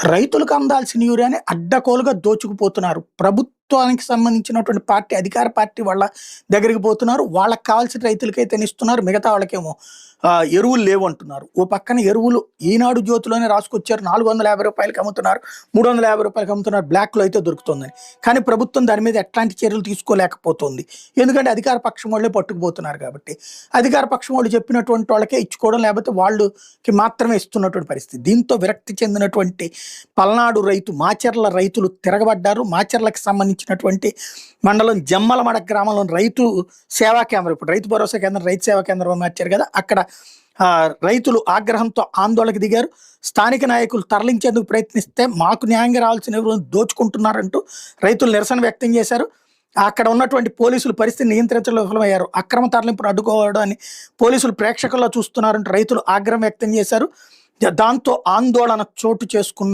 రైతులకు అందాల్సిన యూరియాని అడ్డగోలుగా దోచుకుపోతున్నారు. ప్రభుత్వానికి సంబంధించినటువంటి పార్టీ, అధికార పార్టీ వాళ్ళ దగ్గరికి పోతున్నారు. వాళ్ళకి కావాల్సిన రైతులకైతేనే ఇస్తున్నారు. మిగతా వాళ్ళకేమో ఎరువులు లేవంటున్నారు. ఓ పక్కన ఎరువులు ఈనాడు జ్యోతిలోనే రాసుకొచ్చారు. రూ. 450కి అమ్ముతున్నారు. రూ. 350కి అమ్ముతున్నారు. బ్లాక్‌లో అయితే దొరుకుతుందని. కానీ ప్రభుత్వం దాని మీద ఎట్లాంటి చర్యలు తీసుకోలేకపోతుంది. ఎందుకంటే అధికార పక్షం వాళ్ళే పట్టుకుపోతున్నారు కాబట్టి. అధికార పక్షం వాళ్ళు చెప్పినటువంటి వాళ్ళకే ఇచ్చుకోవడం, లేకపోతే వాళ్ళకి మాత్రమే ఇస్తున్నటువంటి పరిస్థితి. దీంతో విరక్తి చెందినటువంటి పల్నాడు రైతు, మాచర్ల రైతులు తిరగబడ్డారు. మాచర్లకు సంబంధించినటువంటి మండలం జమ్మలమడ గ్రామంలోని రైతు సేవా కేంద్రం, ఇప్పుడు రైతు భరోసా కేంద్రం రైతు సేవా కేంద్రం మార్చారు కదా, అక్కడ రైతులు ఆగ్రహంతో ఆందోళనకు దిగారు. స్థానిక నాయకులు తరలించేందుకు ప్రయత్నిస్తే మాకు న్యాయంగా రావాల్సిన ఎవరు దోచుకుంటున్నారంటూ రైతులు నిరసన వ్యక్తం చేశారు. అక్కడ ఉన్నటువంటి పోలీసులు పరిస్థితిని నియంత్రించడంలో విఫలమయ్యారు. అక్రమ తరలింపును అడ్డుకోవడాన్ని పోలీసులు ప్రేక్షకుల్లో చూస్తున్నారంటూ రైతులు ఆగ్రహం వ్యక్తం చేశారు. దాంతో ఆందోళన చోటు చేసుకున్న